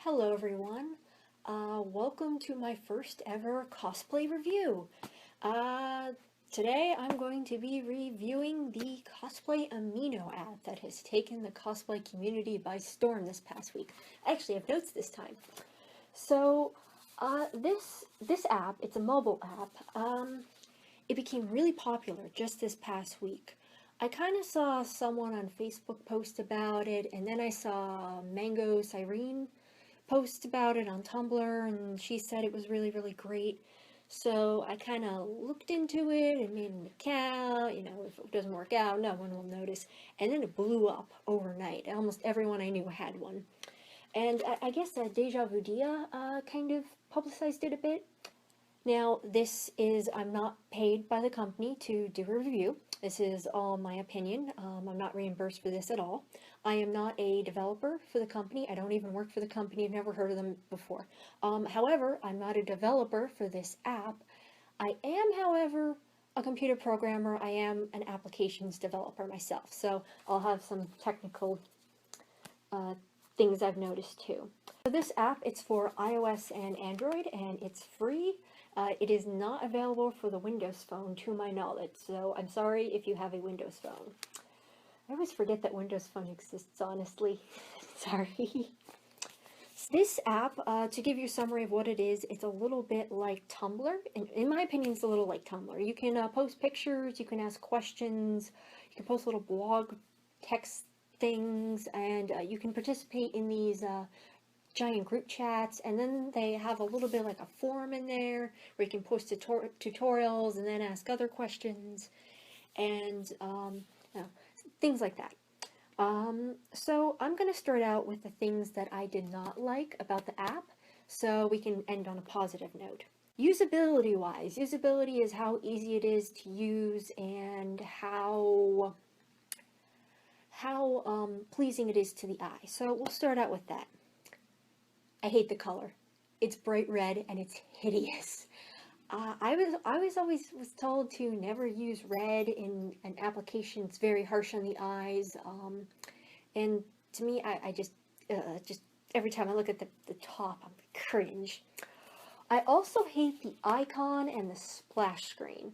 Hello everyone. Welcome to my first ever cosplay review. Uh, Today I'm going to be reviewing the Cosplay Amino app that has taken the cosplay community by storm this past week. I actually have notes this time. So, this app, it's a mobile app. It became really popular just this past week. I kind of saw someone on Facebook post about it, and then I saw Mango Cyrene post about it on Tumblr, and she said it was really, really great. So I kind of looked into it and made an account. If it doesn't work out, no one will notice. And then it blew up overnight. Almost everyone I knew had one. And I guess Deja Vu Dia kind of publicized it a bit. Now, I'm not paid by the company to do a review. This is all my opinion. I'm not reimbursed for this at all. I am not a developer for the company. I don't even work for the company. I've never heard of them before. However, I'm not a developer for this app. I am, however, a computer programmer. I am an applications developer myself. So I'll have some technical uh, things I've noticed too. So this app, it's for iOS and Android, and it's free. It is not available for the Windows Phone, to my knowledge, so I'm sorry if you have a Windows Phone. I always forget that Windows Phone exists, honestly. Sorry. This app, to give you a summary of what it is, it's a little bit like Tumblr. In my opinion, it's a little like Tumblr. You can post pictures, you can ask questions, you can post little blog text things, and you can participate in these giant group chats, and then they have a little bit like a forum in there where you can post tutorials and then ask other questions and things like that. So I'm going to start out with the things that I did not like about the app so we can end on a positive note. Usability wise, usability is how easy it is to use and how pleasing it is to the eye. So we'll start out with that. I hate the color. It's bright red and it's hideous. I always was told to never use red in an application. It's very harsh on the eyes. And to me, I just every time I look at the top, I'm cringe. I also hate the icon and the splash screen.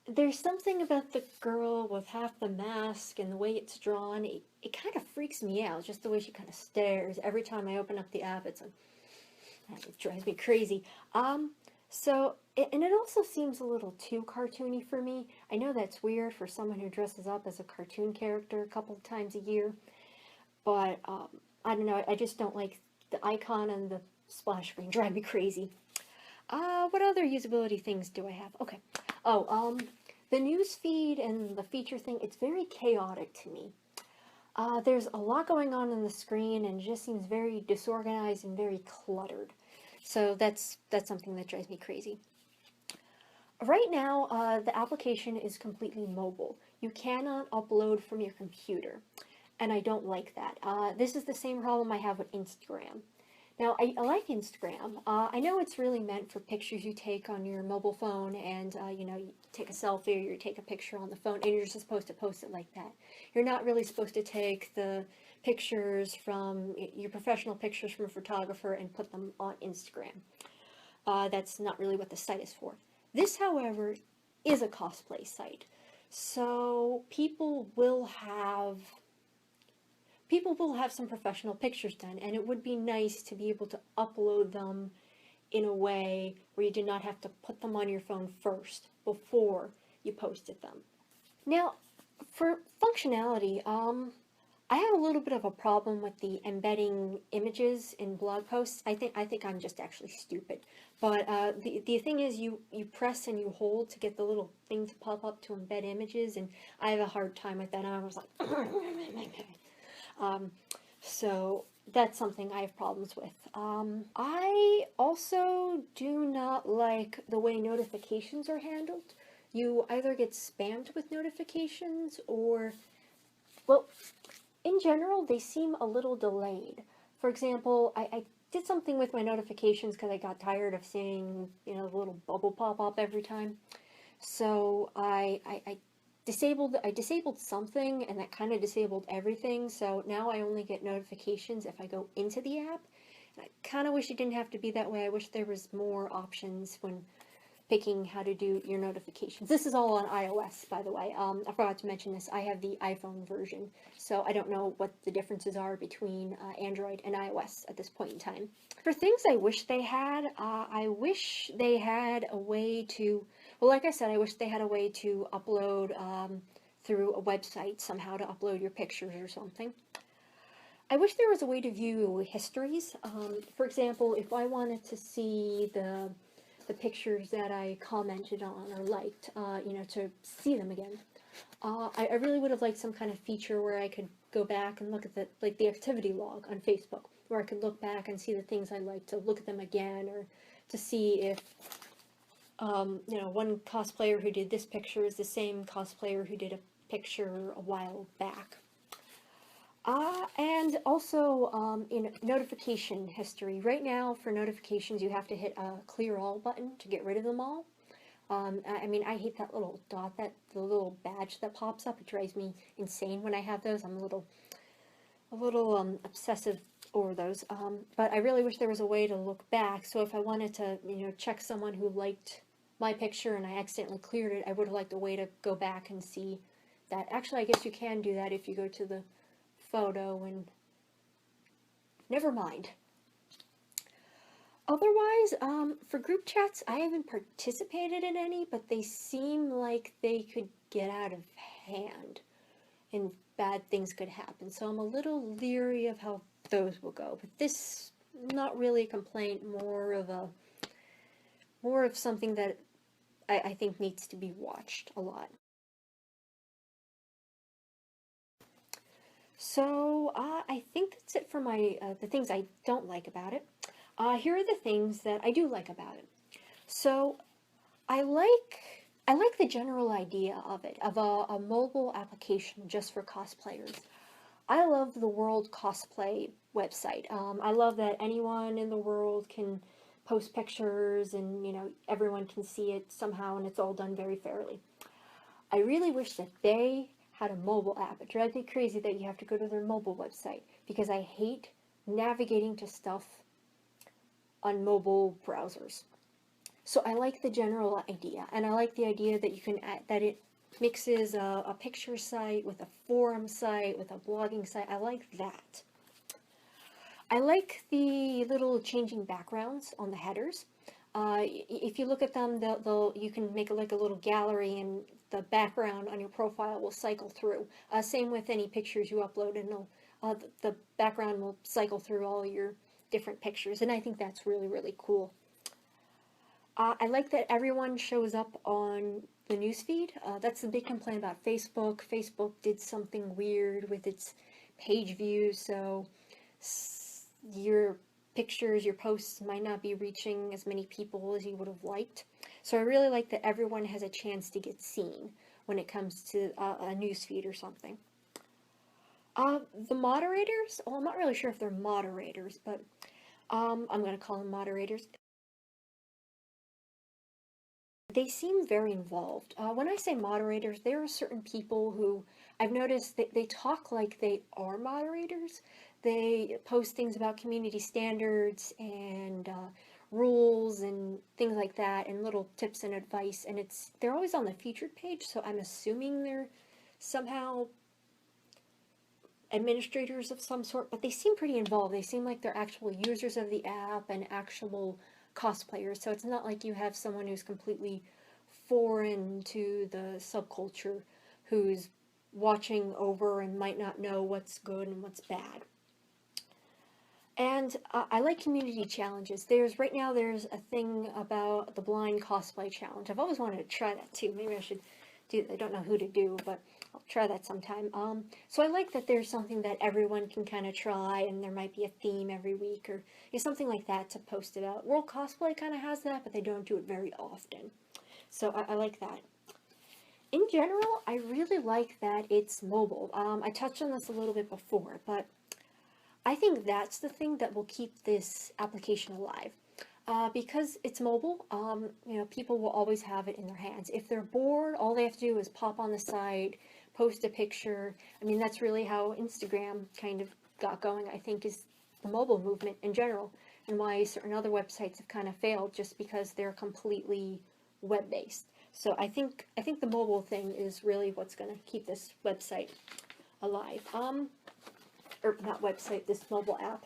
There's something about the girl with half the mask and the way it's drawn. It kind of freaks me out, just the way she kind of stares. Every time I open up the app, it drives me crazy. And it also seems a little too cartoony for me. I know that's weird for someone who dresses up as a cartoon character a couple of times a year, but I don't know, I just don't like the icon and the splash screen. Drive me crazy. What other usability things do I have? Okay. Oh, the news feed and the feature thing, it's very chaotic to me. There's a lot going on the screen and it just seems very disorganized and very cluttered. So that's something that drives me crazy. Right now, the application is completely mobile. You cannot upload from your computer, and I don't like that. This is the same problem I have with Instagram. Now, I like Instagram. I know it's really meant for pictures you take on your mobile phone and, you take a selfie or you take a picture on the phone and you're just supposed to post it like that. You're not really supposed to take the pictures from, your professional pictures from a photographer and put them on Instagram. That's not really what the site is for. This, however, is a cosplay site. So people will have some professional pictures done, and it would be nice to be able to upload them in a way where you did not have to put them on your phone first before you posted them. Now, for functionality, I have a little bit of a problem with the embedding images in blog posts. I think I'm just actually stupid. But the thing is, you press and you hold to get the little thing to pop up to embed images, and I have a hard time with that. And I was like, so that's something I have problems with. I also do not like the way notifications are handled. You either get spammed with notifications or, well, in general, they seem a little delayed. For example, I did something with my notifications because I got tired of seeing, the little bubble pop up every time. So I I disabled something, and that kind of disabled everything, so now I only get notifications if I go into the app. And I kind of wish it didn't have to be that way. I wish there was more options when picking how to do your notifications. This is all on iOS, by the way. I forgot to mention this. I have the iPhone version, so I don't know what the differences are between Android and iOS at this point in time. For things I wish they had, I wish they had a way to, well, like I said, I wish they had a way to upload through a website somehow to upload your pictures or something. I wish there was a way to view histories. For example, if I wanted to see the pictures that I commented on or liked, to see them again. I really would have liked some kind of feature where I could go back and look at the activity log on Facebook, where I could look back and see the things I liked, to look at them again, or to see if, one cosplayer who did this picture is the same cosplayer who did a picture a while back. And also in notification history. Right now, for notifications, you have to hit a clear all button to get rid of them all. I mean, I hate that little dot, the little badge that pops up. It drives me insane when I have those. I'm a little obsessive over those. But I really wish there was a way to look back. So if I wanted to, check someone who liked my picture and I accidentally cleared it, I would have liked a way to go back and see that. Actually, I guess you can do that if you go to the photo and never mind. Otherwise, for group chats, I haven't participated in any, but they seem like they could get out of hand and bad things could happen. So I'm a little leery of how those will go. But this, not really a complaint, more of something that I think needs to be watched a lot. So I think that's it for my the things I don't like about it. Here are the things that I do like about it. So I like the general idea of it, of a mobile application just for cosplayers. I love the World Cosplay website. I love that anyone in the world can post pictures and, everyone can see it somehow, and it's all done very fairly. I really wish that they had a mobile app. It drives me crazy that you have to go to their mobile website, because I hate navigating to stuff on mobile browsers. So I like the general idea, and I like the idea that you can that it mixes a picture site with a forum site with a blogging site. I like that. I like the little changing backgrounds on the headers. If you look at them, you can make like a little gallery, and the background on your profile will cycle through. Same with any pictures you upload, and the background will cycle through all your different pictures, and I think that's really, really cool. I like that everyone shows up on the newsfeed. That's the big complaint about Facebook. Facebook did something weird with its page views, so your pictures, your posts might not be reaching as many people as you would have liked. So I really like that everyone has a chance to get seen when it comes to a newsfeed or something. The moderators, well, I'm not really sure if they're moderators, but I'm going to call them moderators. They seem very involved. When I say moderators, there are certain people who I've noticed that they talk like they are moderators. They post things about community standards and rules and things like that, and little tips and advice, and they're always on the featured page, so I'm assuming they're somehow administrators of some sort, but they seem pretty involved. They seem like they're actual users of the app and actual cosplayers, so it's not like you have someone who's completely foreign to the subculture who's watching over and might not know what's good and what's bad. And I like community challenges. Right now there's a thing about the blind cosplay challenge. I've always wanted to try that too. Maybe I should do that. I don't know who to do, but I'll try that sometime. So I like that there's something that everyone can kind of try, and there might be a theme every week or something like that to post about. World Cosplay kind of has that, but they don't do it very often. So I like that. In general, I really like that it's mobile. I touched on this a little bit before, but I think that's the thing that will keep this application alive. Because it's mobile, you know, people will always have it in their hands. If they're bored, all they have to do is pop on the site, post a picture. I mean, that's really how Instagram kind of got going, I think, is the mobile movement in general, and why certain other websites have kind of failed just because they're completely web-based. So I think the mobile thing is really what's going to keep this website alive. Or not website, this mobile app.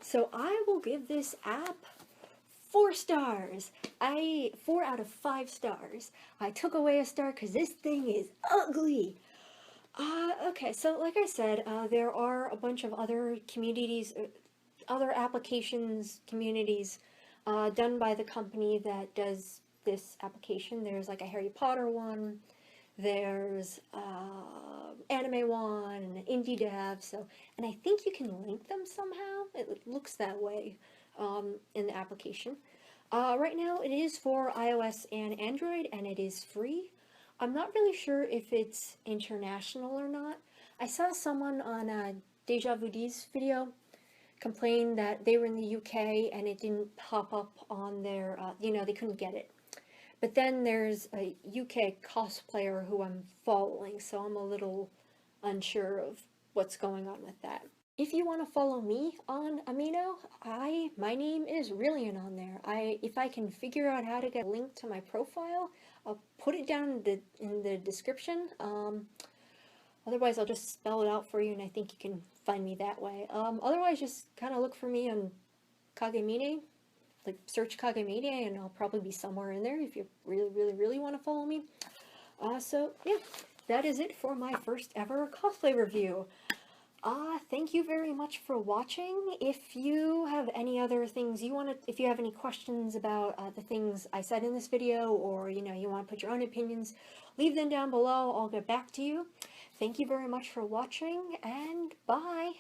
So I will give this app 4 stars. 4 out of 5 stars. I took away a star because this thing is ugly. Okay, so like I said, there are a bunch of other communities, other applications, communities, done by the company that does this application. There's like a Harry Potter one, there's anime one, and an indie dev, so, and I think you can link them somehow. It looks that way in the application. Right now it is for iOS and Android, and it is free. I'm not really sure if it's international or not. I saw someone on Deja Vudi's video complain that they were in the UK and it didn't pop up on their, you know, they couldn't get it. But then there's a UK cosplayer who I'm following, so I'm a little unsure of what's going on with that. If you want to follow me on Amino, my name is Rillian on there. If I can figure out how to get a link to my profile, I'll put it down in the description. Otherwise, I'll just spell it out for you, and I think you can find me that way. Otherwise, just kind of look for me on Kagemine. Like, search Kagemine, and I'll probably be somewhere in there if you really, really, really want to follow me. So, yeah, that is it for my first ever cosplay review. Thank you very much for watching. If you have any other things you want to, if you have any questions about the things I said in this video, or, you know, you want to put your own opinions, leave them down below. I'll get back to you. Thank you very much for watching, and bye!